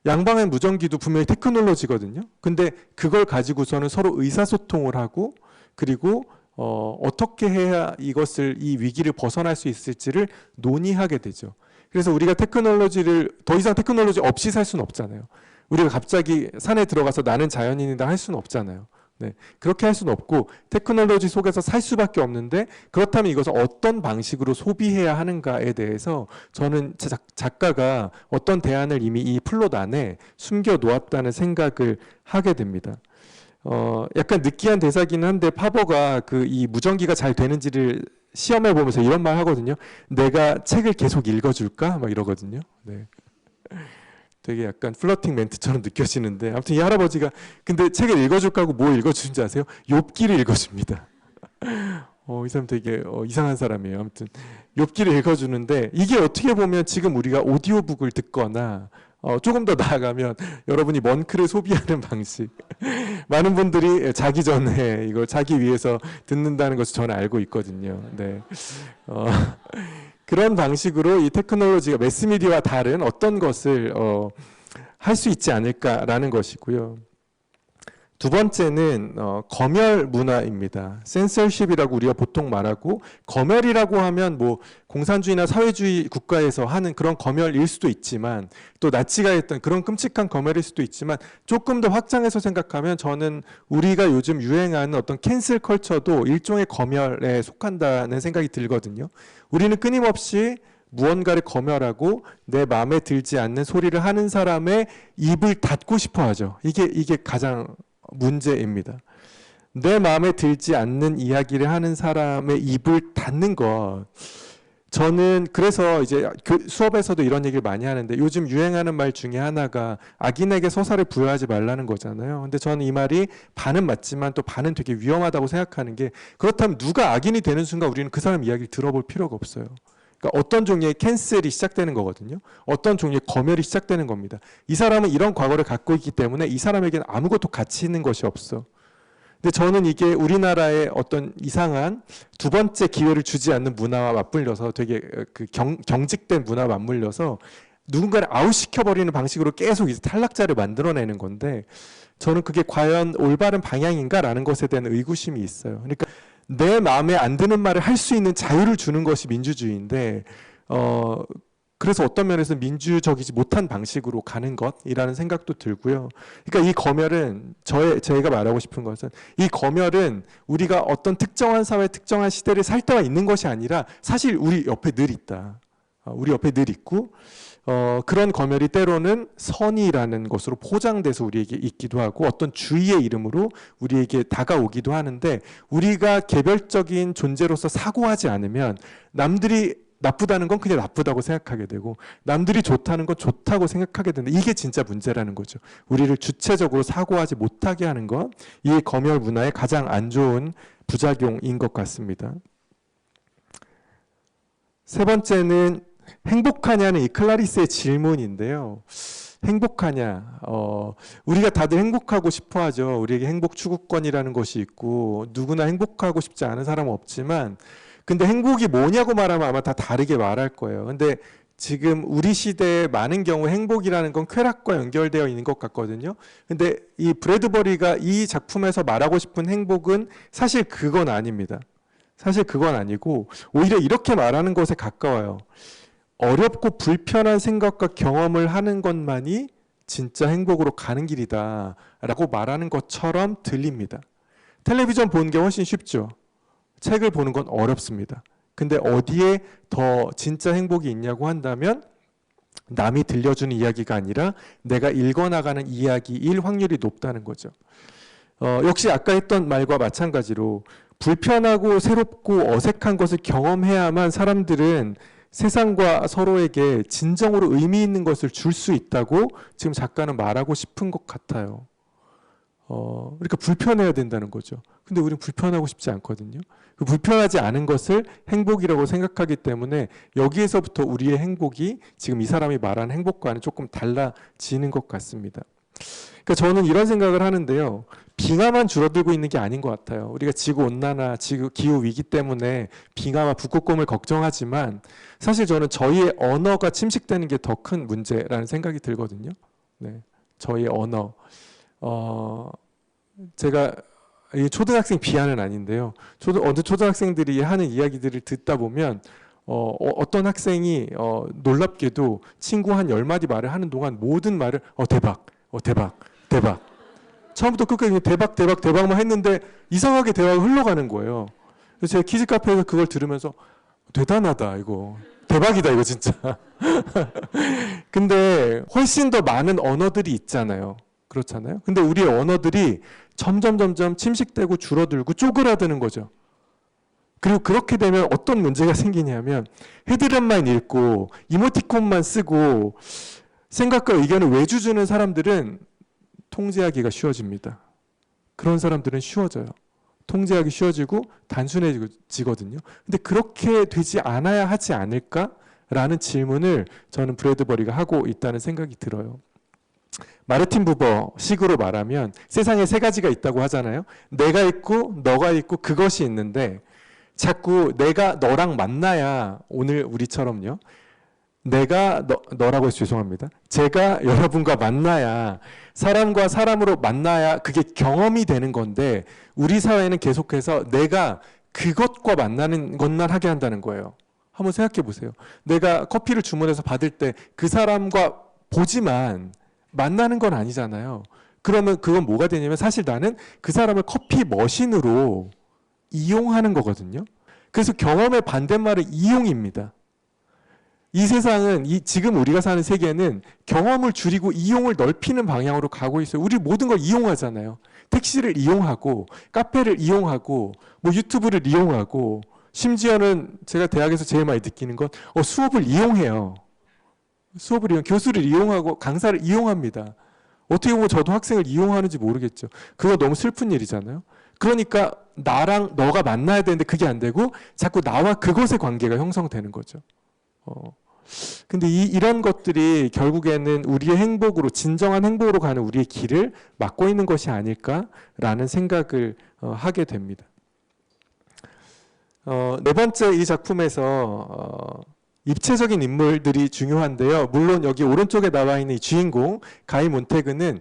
양방향 무전기도 분명히 테크놀로지거든요. 근데 그걸 가지고서는 서로 의사소통을 하고 그리고 어떻게 해야 이것을 이 위기를 벗어날 수 있을지를 논의하게 되죠. 그래서 우리가 테크놀로지를 더 이상 테크놀로지 없이 살 수는 없잖아요. 우리가 갑자기 산에 들어가서 나는 자연인이다 할 수는 없잖아요. 네, 그렇게 할 수는 없고 테크놀로지 속에서 살 수밖에 없는데 그렇다면 이것을 어떤 방식으로 소비해야 하는가에 대해서 저는 작가가 어떤 대안을 이미 이 플롯 안에 숨겨 놓았다는 생각을 하게 됩니다. 약간 느끼한 대사긴 한데 파버가 이 무전기가 잘 되는지를 시험해 보면서 이런 말 하거든요. 내가 책을 계속 읽어줄까? 막 이러거든요. 네. 되게 약간 플러팅 멘트처럼 느껴지는데 아무튼 이 할아버지가 근데 책을 읽어줄까 하고 뭐 읽어주는지 아세요? 욥기를 읽어줍니다. 이 사람 되게 이상한 사람이에요. 아무튼 욥기를 읽어주는데 이게 어떻게 보면 지금 우리가 오디오북을 듣거나 조금 더 나아가면 여러분이 먼크를 소비하는 방식 많은 분들이 자기 전에 이걸 자기 위해서 듣는다는 것을 저는 알고 있거든요. 네. 그런 방식으로 이 테크놀로지가 매스미디어와 다른 어떤 것을 할 수 있지 않을까라는 것이고요. 두 번째는 검열 문화입니다. 센서십이라고 우리가 보통 말하고 검열이라고 하면 뭐 공산주의나 사회주의 국가에서 하는 그런 검열일 수도 있지만 또 나치가 했던 그런 끔찍한 검열일 수도 있지만 조금 더 확장해서 생각하면 저는 우리가 요즘 유행하는 어떤 캔슬 컬처도 일종의 검열에 속한다는 생각이 들거든요. 우리는 끊임없이 무언가를 검열하고 내 마음에 들지 않는 소리를 하는 사람의 입을 닫고 싶어 하죠. 이게 가장 문제입니다. 내 마음에 들지 않는 이야기를 하는 사람의 입을 닫는 것. 저는 그래서 이제 수업에서도 이런 얘기를 많이 하는데 요즘 유행하는 말 중에 하나가 악인에게 서사를 부여하지 말라는 거잖아요. 근데 저는 이 말이 반은 맞지만 또 반은 되게 위험하다고 생각하는 게 그렇다면 누가 악인이 되는 순간 우리는 그 사람 이야기를 들어볼 필요가 없어요. 그러니까 어떤 종류의 캔슬이 시작되는 거거든요. 어떤 종류의 검열이 시작되는 겁니다. 이 사람은 이런 과거를 갖고 있기 때문에 이 사람에게는 아무것도 가치 있는 것이 없어. 근데 저는 이게 우리나라의 어떤 이상한 두 번째 기회를 주지 않는 문화와 맞물려서 되게 경직된 문화와 맞물려서 누군가를 아웃시켜버리는 방식으로 계속 이제 탈락자를 만들어내는 건데 저는 그게 과연 올바른 방향인가라는 것에 대한 의구심이 있어요. 그러니까 내 마음에 안 드는 말을 할 수 있는 자유를 주는 것이 민주주의인데 그래서 어떤 면에서 민주적이지 못한 방식으로 가는 것이라는 생각도 들고요. 그러니까 이 검열은 제가 말하고 싶은 것은 이 검열은 우리가 어떤 특정한 사회, 특정한 시대를 살 때만 있는 것이 아니라 사실 우리 옆에 늘 있다. 우리 옆에 늘 있고 그런 검열이 때로는 선의라는 것으로 포장돼서 우리에게 있기도 하고 어떤 주의의 이름으로 우리에게 다가오기도 하는데 우리가 개별적인 존재로서 사고하지 않으면 남들이 나쁘다는 건 그냥 나쁘다고 생각하게 되고 남들이 좋다는 건 좋다고 생각하게 된다. 이게 진짜 문제라는 거죠. 우리를 주체적으로 사고하지 못하게 하는 것, 이 검열 문화의 가장 안 좋은 부작용인 것 같습니다. 세 번째는 행복하냐는 이 클라리스의 질문인데요. 행복하냐? 우리가 다들 행복하고 싶어 하죠. 우리에게 행복 추구권이라는 것이 있고 누구나 행복하고 싶지 않은 사람은 없지만 근데 행복이 뭐냐고 말하면 아마 다 다르게 말할 거예요. 근데 지금 우리 시대에 많은 경우 행복이라는 건 쾌락과 연결되어 있는 것 같거든요. 근데 이 브래드버리가 이 작품에서 말하고 싶은 행복은 사실 그건 아닙니다. 사실 그건 아니고 오히려 이렇게 말하는 것에 가까워요. 어렵고 불편한 생각과 경험을 하는 것만이 진짜 행복으로 가는 길이다 라고 말하는 것처럼 들립니다. 텔레비전 보는 게 훨씬 쉽죠. 책을 보는 건 어렵습니다. 근데 어디에 더 진짜 행복이 있냐고 한다면 남이 들려주는 이야기가 아니라 내가 읽어나가는 이야기일 확률이 높다는 거죠. 역시 아까 했던 말과 마찬가지로 불편하고 새롭고 어색한 것을 경험해야만 사람들은 세상과 서로에게 진정으로 의미 있는 것을 줄 수 있다고 지금 작가는 말하고 싶은 것 같아요. 그러니까 불편해야 된다는 거죠. 근데 우리는 불편하고 싶지 않거든요. 그 불편하지 않은 것을 행복이라고 생각하기 때문에 여기에서부터 우리의 행복이 지금 이 사람이 말하는 행복과는 조금 달라지는 것 같습니다. 그러니까 저는 이런 생각을 하는데요. 빙하만 줄어들고 있는 게 아닌 것 같아요. 우리가 지구온난화, 기후 위기 때문에 빙하와 북극곰을 걱정하지만 사실 저는 저희의 언어가 침식되는 게 더 큰 문제라는 생각이 들거든요. 네, 저희의 언어. 제가 초등학생 비하는 아닌데요. 어느 초등학생들이 하는 이야기들을 듣다 보면 어떤 학생이 놀랍게도 친구 한 10마디 말을 하는 동안 모든 말을 대박, 대박, 대박. 처음부터 끝까지 대박, 대박, 대박만 했는데 이상하게 대화가 흘러가는 거예요. 그래서 제가 키즈 카페에서 그걸 들으면서 대단하다 이거. 대박이다 이거 진짜. 근데 훨씬 더 많은 언어들이 있잖아요. 그렇잖아요. 근데 우리의 언어들이 점점 침식되고 줄어들고 쪼그라드는 거죠. 그리고 그렇게 되면 어떤 문제가 생기냐면 헤드렛만 읽고 이모티콘만 쓰고 생각과 의견을 외주주는 사람들은 통제하기가 쉬워집니다. 그런 사람들은 쉬워져요. 통제하기 쉬워지고 단순해지거든요. 근데 그렇게 되지 않아야 하지 않을까라는 질문을 저는 브래드버리가 하고 있다는 생각이 들어요. 마르틴 부버 식으로 말하면 세상에 세 가지가 있다고 하잖아요. 내가 있고 너가 있고 그것이 있는데 자꾸 내가 너랑 만나야 오늘 우리처럼요. 내가 너라고 해서 죄송합니다. 제가 여러분과 만나야 사람과 사람으로 만나야 그게 경험이 되는 건데 우리 사회는 계속해서 내가 그것과 만나는 것만 하게 한다는 거예요. 한번 생각해 보세요. 내가 커피를 주문해서 받을 때 그 사람과 보지만 만나는 건 아니잖아요. 그러면 그건 뭐가 되냐면 사실 나는 그 사람을 커피 머신으로 이용하는 거거든요. 그래서 경험의 반대말은 이용입니다. 이 세상은 지금 우리가 사는 세계는 경험을 줄이고 이용을 넓히는 방향으로 가고 있어요. 우리 모든 걸 이용하잖아요. 택시를 이용하고 카페를 이용하고 뭐 유튜브를 이용하고 심지어는 제가 대학에서 제일 많이 느끼는 건 수업을 이용해요. 교수를 이용하고 강사를 이용합니다. 어떻게 보면 저도 학생을 이용하는지 모르겠죠. 그거 너무 슬픈 일이잖아요. 그러니까 나랑 너가 만나야 되는데 그게 안 되고 자꾸 나와 그것의 관계가 형성되는 거죠. 근데 이런 것들이 결국에는 우리의 행복으로 진정한 행복으로 가는 우리의 길을 막고 있는 것이 아닐까라는 생각을 하게 됩니다. 네 번째 이 작품에서 입체적인 인물들이 중요한데요. 물론 여기 오른쪽에 나와 있는 이 주인공 가이 몬테그는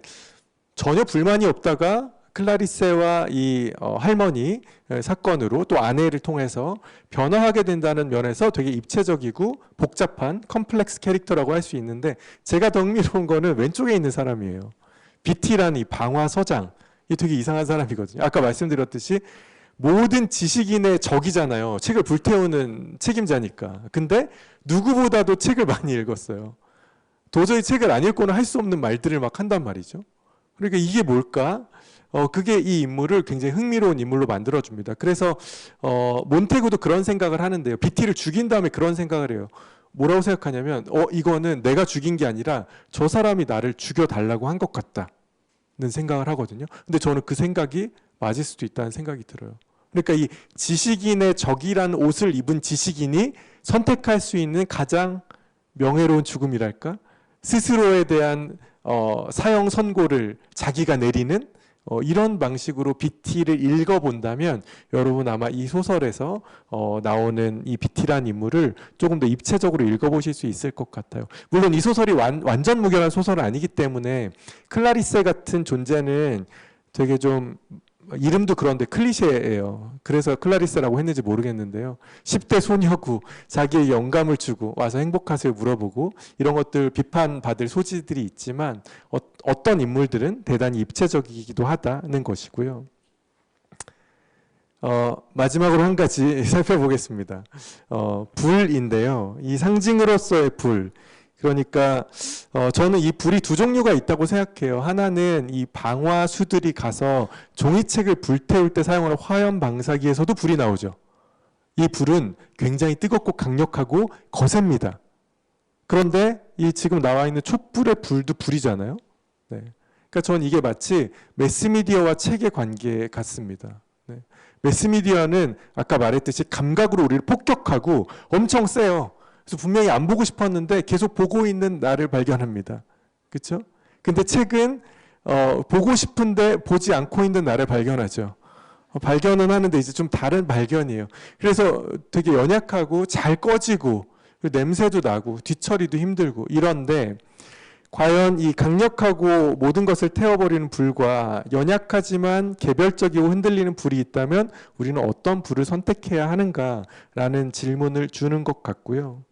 전혀 불만이 없다가 클라리세와 이 할머니 사건으로 또 아내를 통해서 변화하게 된다는 면에서 되게 입체적이고 복잡한 컴플렉스 캐릭터라고 할 수 있는데 제가 더 흥미로운 거는 왼쪽에 있는 사람이에요. 비티라는 이 방화 서장. 이 되게 이상한 사람이거든요. 아까 말씀드렸듯이 모든 지식인의 적이잖아요. 책을 불태우는 책임자니까. 근데 누구보다도 책을 많이 읽었어요. 도저히 책을 안 읽고는 할 수 없는 말들을 막 한단 말이죠. 그러니까 이게 뭘까? 그게 이 인물을 굉장히 흥미로운 인물로 만들어줍니다. 그래서 몬테구도 그런 생각을 하는데요. BT를 죽인 다음에 그런 생각을 해요. 뭐라고 생각하냐면 이거는 내가 죽인 게 아니라 저 사람이 나를 죽여달라고 한 것 같다는 생각을 하거든요. 근데 저는 그 생각이 맞을 수도 있다는 생각이 들어요. 그러니까 이 지식인의 적이라는 옷을 입은 지식인이 선택할 수 있는 가장 명예로운 죽음이랄까? 스스로에 대한 사형 선고를 자기가 내리는 이런 방식으로 BT를 읽어본다면 여러분 아마 이 소설에서 나오는 이 BT라는 인물을 조금 더 입체적으로 읽어보실 수 있을 것 같아요. 물론 이 소설이 완전 무결한 소설은 아니기 때문에 클라리세 같은 존재는 되게 좀 이름도 그런데 클리셰예요. 그래서 클라리세라고 했는지 모르겠는데요. 10대 소녀고 자기의 영감을 주고 와서 행복하세요 물어보고 이런 것들 비판받을 소지들이 있지만 어떤 인물들은 대단히 입체적이기도 하다는 것이고요. 마지막으로 한 가지 살펴보겠습니다. 불인데요. 이 상징으로서의 불. 그러니까 저는 이 불이 두 종류가 있다고 생각해요. 하나는 이 방화수들이 가서 종이책을 불태울 때 사용하는 화염 방사기에서도 불이 나오죠. 이 불은 굉장히 뜨겁고 강력하고 거셉니다. 그런데 이 지금 나와 있는 촛불의 불도 불이잖아요. 네. 그러니까 저는 이게 마치 매스미디어와 책의 관계 같습니다. 네. 매스미디어는 아까 말했듯이 감각으로 우리를 폭격하고 엄청 세요. 그래서 분명히 안 보고 싶었는데 계속 보고 있는 나를 발견합니다. 그렇죠? 근데 책은 보고 싶은데 보지 않고 있는 나를 발견하죠. 발견은 하는데 이제 좀 다른 발견이에요. 그래서 되게 연약하고 잘 꺼지고 냄새도 나고 뒤처리도 힘들고 이런데 과연 이 강력하고 모든 것을 태워버리는 불과 연약하지만 개별적이고 흔들리는 불이 있다면 우리는 어떤 불을 선택해야 하는가라는 질문을 주는 것 같고요.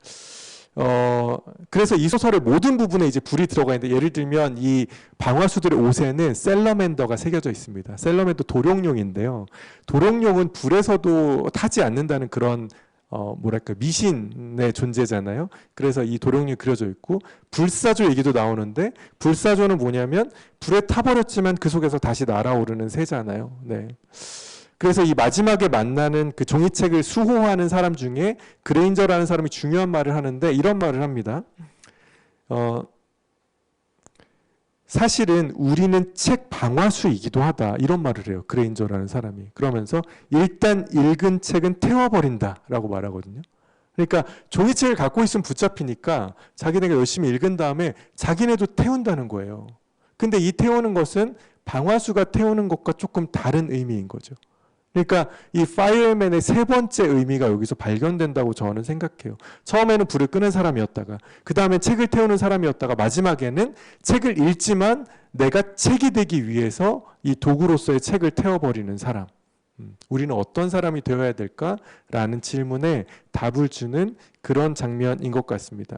그래서 이 소설의 모든 부분에 이제 불이 들어가 있는데 예를 들면 이 방화수들의 옷에는 셀러맨더가 새겨져 있습니다. 셀러맨더 도룡룡인데요. 도룡룡은 불에서도 타지 않는다는 그런 뭐랄까 미신의 존재잖아요. 그래서 이 도룡이 그려져 있고 불사조 얘기도 나오는데 불사조는 뭐냐면 불에 타버렸지만 그 속에서 다시 날아오르는 새잖아요. 네. 그래서 이 마지막에 만나는 그 종이책을 수호하는 사람 중에 그레인저라는 사람이 중요한 말을 하는데 이런 말을 합니다. 사실은 우리는 책 방화수이기도 하다 이런 말을 해요. 그레인저라는 사람이. 그러면서 일단 읽은 책은 태워버린다라고 말하거든요. 그러니까 종이책을 갖고 있으면 붙잡히니까 자기네가 열심히 읽은 다음에 자기네도 태운다는 거예요. 근데 이 태우는 것은 방화수가 태우는 것과 조금 다른 의미인 거죠. 그러니까 이 파이어맨의 세 번째 의미가 여기서 발견된다고 저는 생각해요. 처음에는 불을 끄는 사람이었다가 그 다음에 책을 태우는 사람이었다가 마지막에는 책을 읽지만 내가 책이 되기 위해서 이 도구로서의 책을 태워버리는 사람. 우리는 어떤 사람이 되어야 될까라는 질문에 답을 주는 그런 장면인 것 같습니다.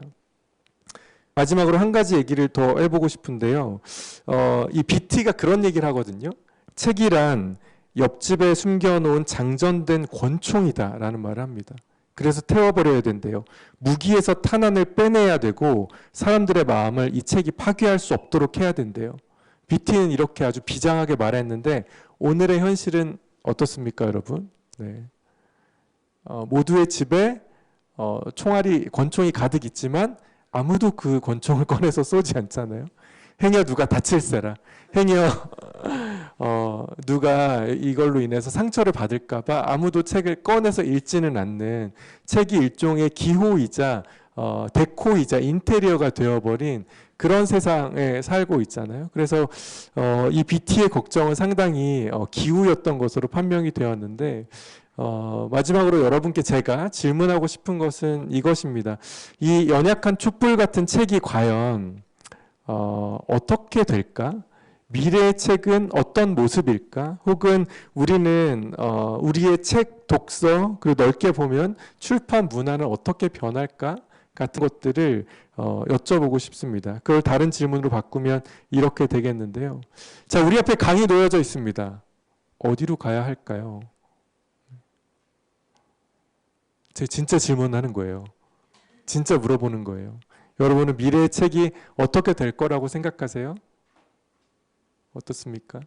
마지막으로 한 가지 얘기를 더 해보고 싶은데요. 이 BT가 그런 얘기를 하거든요. 책이란 옆집에 숨겨놓은 장전된 권총이다라는 말을 합니다. 그래서 태워버려야 된대요. 무기에서 탄환을 빼내야 되고 사람들의 마음을 이 책이 파괴할 수 없도록 해야 된대요. BT는 이렇게 아주 비장하게 말했는데 오늘의 현실은 어떻습니까, 여러분? 네. 모두의 집에 권총이 가득 있지만 아무도 그 권총을 꺼내서 쏘지 않잖아요. 행여 누가 다칠세라. 행여 누가 이걸로 인해서 상처를 받을까봐 아무도 책을 꺼내서 읽지는 않는 책이 일종의 기호이자 데코이자 인테리어가 되어버린 그런 세상에 살고 있잖아요. 그래서 이 BT의 걱정은 상당히 기우였던 것으로 판명이 되었는데 마지막으로 여러분께 제가 질문하고 싶은 것은 이것입니다. 이 연약한 촛불 같은 책이 과연 어떻게 될까? 미래의 책은 어떤 모습일까? 혹은 우리는 우리의 책 독서 그리고 넓게 보면 출판 문화는 어떻게 변할까? 같은 것들을 여쭤보고 싶습니다. 그걸 다른 질문으로 바꾸면 이렇게 되겠는데요. 자, 우리 앞에 강이 놓여져 있습니다. 어디로 가야 할까요? 제가 진짜 질문하는 거예요. 진짜 물어보는 거예요. 여러분은 미래의 책이 어떻게 될 거라고 생각하세요? 어떻습니까?